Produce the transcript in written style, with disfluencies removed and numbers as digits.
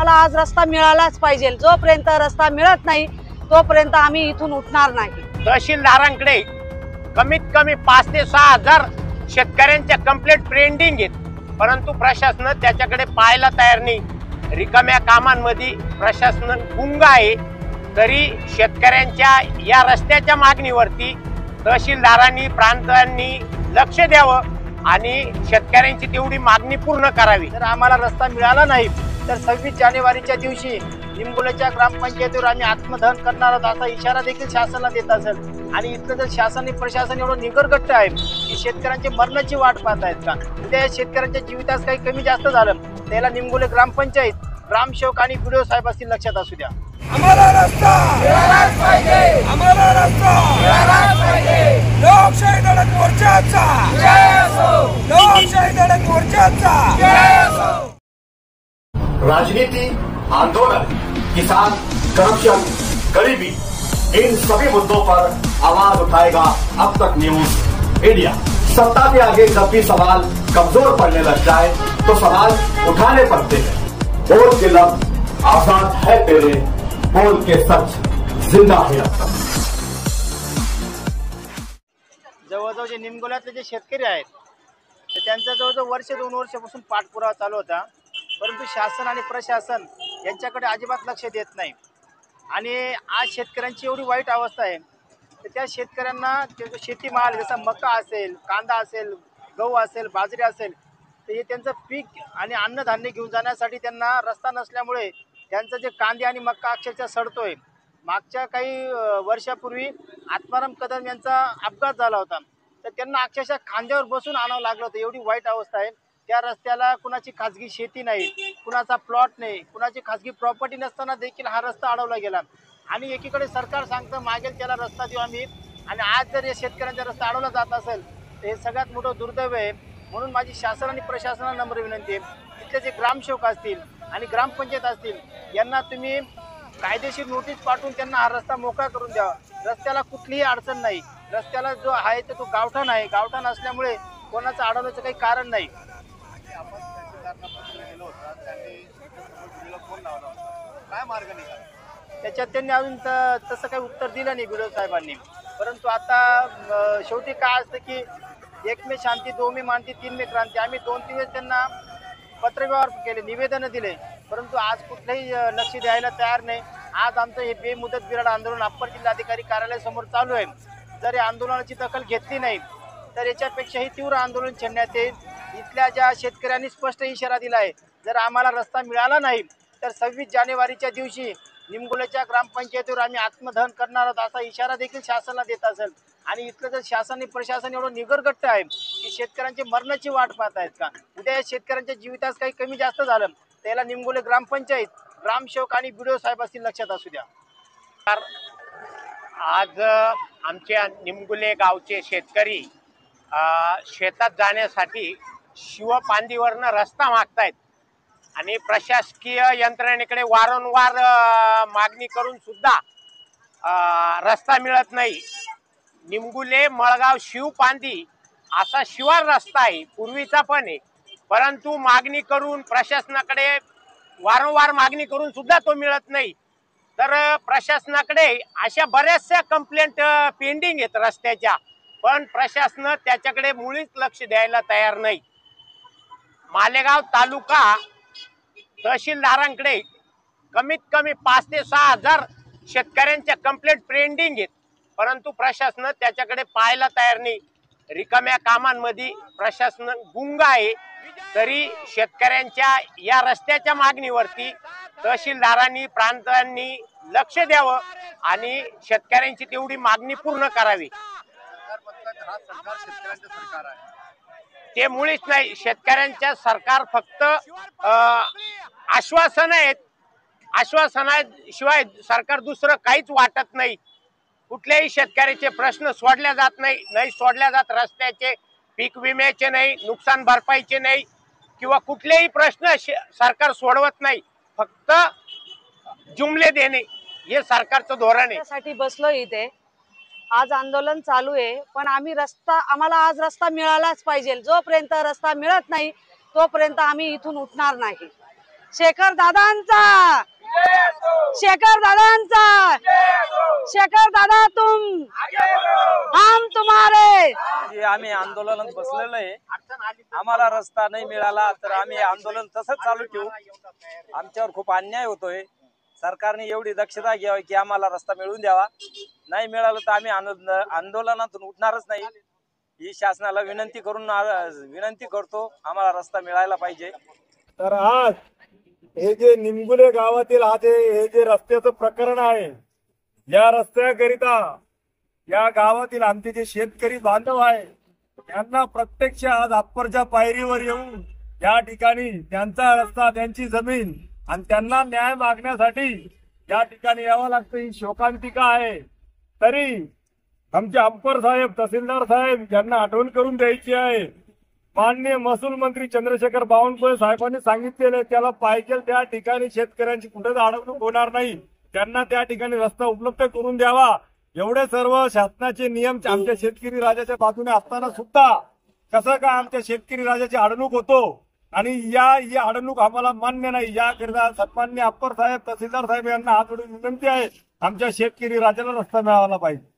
आम्हाला आज रस्ता मिळालाच पाहिजे। जोपर्यंत रस्ता मिळत नाही तोपर्यंत आम्ही इथून उठणार नाही। तहसीलदारांकडे कमीत कमी 5 ते 6 हजार शेतकऱ्यांच्या कंप्लेंट पेंडिंग आहेत, परंतु प्रशासन त्याच्याकडे पाहायला तयार नाही। रिकाम्या कामांमध्ये प्रशासन गुंग आहे। तरी शेतकऱ्यांच्या या रस्त्याच्या मागणीवरती तहसीलदारांनी प्रांतांनी लक्ष द्यावं आणि शेतकऱ्यांची तेवढी मागणी पूर्ण करावी। जर आम्हाला रस्ता मिळाला नाही तर 26 जानेवारीच्या दिवशी निंबोलेच्या ग्रामपंचायतीवर आम्ही आत्मदहन करणार आहोत असा इशारा देखील शासनाला देत असेल। आणि इथलं जर शासन प्रशासन एवढं निगरगट्ट आहे की शेतकऱ्यांची मरणाची वाट पाहत आहेत का? उद्या शेतकऱ्यांच्या जीवितास काही कमी जास्त झालं त्याला निंबोले ग्रामपंचायत, ग्रामसेवक आणि बीडीओ साहेब असतील लक्षात असू द्या। आम्हाला रस्ता मिळालाच पाहिजे, आम्हाला रस्ता मिळालाच पाहिजे। लोकशाही लढत मोर्चाचा जय असो, लोकशाही लढत मोर्चाचा जय असो। राजनीति, आंदोलन, किसान, करप्शन, गरीबी, इन सभी मुद्दों पर आवाज उठाएगा अब तक न्यूज इंडिया। सत्ता के आगे जब भी सवाल कमजोर पड़ने लग जाए तो सवाल उठाने पड़ते हैं। बोल के लफ्ज आजाद है तेरे, बोल के सच जिंदा है अब तक। जवळजवळ जे निमगोल्यातले जे शेतकरी आहेत तर त्यांचा जवळजवळ वर्ष 2 वर्षापासून पाठपुरावा चालू होता, परंतु शासन आणि प्रशासन यांच्याकडे अजिबात लक्ष देत नाही। आणि आज शेतकऱ्यांची एवढी वाईट अवस्था आहे तर त्या शेतकऱ्यांना जो शेतीमाल जसा मका असेल, कांदा असेल, गहू असेल, बाजरी असेल तर हे त्यांचं पीक आणि अन्नधान्य घेऊन जाण्यासाठी त्यांना रस्ता नसल्यामुळे त्यांचं जे कांदे आणि मका अक्षरशः सडतोय। मागच्या काही वर्षापूर्वी आत्माराम कदम यांचा अपघात झाला होता तर त्यांना अक्षरशः खांद्यावर बसून आणावं लागलं होतं, एवढी वाईट अवस्था आहे। त्या रस्त्याला कुणाची खाजगी शेती नाही, कुणाचा प्लॉट नाही, कुणाची खाजगी प्रॉपर्टी नसताना देखील हा रस्ता अडवला गेला। आणि एकीकडे सरकार सांगतं मागेल त्याला रस्ता देऊ आम्ही, आणि आज जर या शेतकऱ्यांचा रस्ता अडवला जात असेल तर हे सगळ्यात मोठं दुर्दैव आहे। म्हणून माझी शासन आणि प्रशासनाला नम्र विनंती आहे, तिथले जे ग्रामसेवक असतील आणि ग्रामपंचायत असतील यांना तुम्ही कायदेशीर नोटीस पाठवून त्यांना हा रस्ता मोकळा करून द्यावा। रस्त्याला कुठलीही अडचण नाही, रस्त्याला जो आहे तो गावठाण आहे, गावठाण असल्यामुळे कोणाचं अडवण्याचं काही कारण नाही। काय मार्ग निघाला त्याच्यात त्यांनी अजून तसं काही उत्तर दिलं नाही बीडीओ साहेबांनी। परंतु आता शेवटी काय असतं की 1 मे शांती, 2 मे मानती, 3 मे क्रांती, आम्ही 2-3 वेळेस त्यांना पत्रव्यवहार केले, निवेदनं दिले, परंतु आज कुठलंही लक्ष द्यायला तयार नाही। आज आमचं हे बेमुदत बिराड आंदोलन अप्पर जिल्हाधिकारी कार्यालयासमोर चालू आहे। जर या आंदोलनाची दखल घेतली नाही तर याच्यापेक्षाही तीव्र आंदोलन छेडण्यात येईल। इथल्या ज्या शेतकऱ्यांनी स्पष्ट इशारा दिला आहे, जर आम्हाला रस्ता मिळाला नाही तर 26 जानेवारीच्या दिवशी निमगोलेच्या ग्रामपंचायतीवर आम्ही आत्मदहन करणार आहोत असा इशारा देखील शासनाला देत असेल। आणि इथलं जर शासन आणि प्रशासन एवढं निगरगट्ट आहे की शेतकऱ्यांची मरणाची वाट पाहत आहेत का? उद्या शेतकऱ्यांच्या जीवितास काही कमी जास्त झालं त्याला निमगोले ग्रामपंचायत, ग्रामसेवक आणि बीडीओ साहेब असतील लक्षात असू द्या। आज आमच्या निमगुले गावचे शेतकरी शेतात जाण्यासाठी शिवपांदीवरनं रस्ता मागतायत आणि प्रशासकीय यंत्रणेकडे वारंवार मागणी करून सुद्धा रस्ता मिळत नाही। निमगुले मळगाव शिवपांदी असा शिवार रस्ता आहे, पूर्वीचा पण आहे, परंतु मागणी करून प्रशासनाकडे वारंवार मागणी करून सुद्धा तो मिळत नाही। तर प्रशासनाकडे अशा बऱ्याचशा कंप्लेंट पेंडिंग आहेत रस्त्याच्या, पण प्रशासन त्याच्याकडे मुळीच लक्ष द्यायला तयार नाही। मालेगाव तालुका तहसीलदारांकडे कमीत कमी 5 ते 6 हजार शेतकऱ्यांच्या कंप्लेंट पेंडिंग आहेत, परंतु प्रशासन त्याच्याकडे पाहायला तयार नाही। रिकाम्या कामांमध्ये प्रशासन गुंग आहे। तरी शेतकऱ्यांच्या या रस्त्याच्या मागणीवरती तहसीलदारांनी प्रांतांनी लक्ष द्यावं आणि शेतकऱ्यांची तेवढी मागणी पूर्ण करावी। ते मुळीच नाही, शेतकऱ्यांच्या सरकार फक्त आश्वासन आहेत, आश्वासनाशिवाय सरकार दुसरं काहीच वाटत नाही। कुठल्याही शेतकऱ्याचे प्रश्न सोडल्या जात नाही सोडल्या जात, रस्त्याचे, पीक विम्याचे नाही, नुकसान भरपाईचे नाही किंवा कुठलेही प्रश्न सरकार सोडवत नाही, फक्त जुमले देणे हे सरकारचं धोरण आहे। त्यासाठी बसलो इथे, आज आंदोलन चालू आहे, पण आम्हाला आज रस्ता मिळालाच पाहिजे। जोपर्यंत रस्ता मिळत नाही तोपर्यंत आम्ही इथून उठणार नाही। शेखर दादांचा, शेखर दादांचा, शेखर दादा तुम हम तुम्हारे। जे आम्ही आंदोलनात बसलेलो आहे, आम्हाला रस्ता नाही मिळाला तर आम्ही आंदोलन तसंच चालू ठेवू। आमच्यावर खूप अन्याय होतोय, सरकारने एवढी दक्षता घ्यावी की आम्हाला रस्ता मिळवून द्यावा। नाही मिळालं तर आम्ही आंदोलनातून उठणारच नाही। ही शासनाला विनंती करतो, आम्हाला रस्ता मिळायला पाहिजे। तर आज हे जे निमगुले गावातील हे जे रस्त्याचं प्रकरण आहे, या रस्त्याकरिता या गावातील आमचे जे शेतकरी बांधव आहे त्यांना प्रत्यक्ष आज अप्परच्या पायरीवर येऊन या ठिकाणी त्यांचा रस्ता, त्यांची जमीन आणि त्यांना न्याय मागण्यासाठी या ठिकाणी यावं लागतं। ही शोकांतिका आहे। तरी आमचे अप्पर साहेब, तहसीलदार साहेब यांना आठवण करून द्यायची आहे। माननीय महसूल मंत्री चंद्रशेखर बावनकुळे साहेबांनी सांगितलेलं त्याला पाहिजे त्या ठिकाणी शेतकऱ्यांची कुठेच अडवणूक होणार नाही, त्यांना त्या ठिकाणी रस्ता उपलब्ध करून द्यावा। एवढे सर्व शासनाचे नियम आमच्या शेतकरी राजाच्या बाजूने असताना सुद्धा कसं का आमच्या शेतकरी राजाची अडवणूक होतो आणि या अडवणूक आम्हाला मान्य नाही। याकरिता सन्माननीय अप्पर साहेब, तहसीलदार साहेब यांना हात जोडून विनंती आहे, आमच्या शेतकरी राजाला रस्ता मिळाला पाहिजे।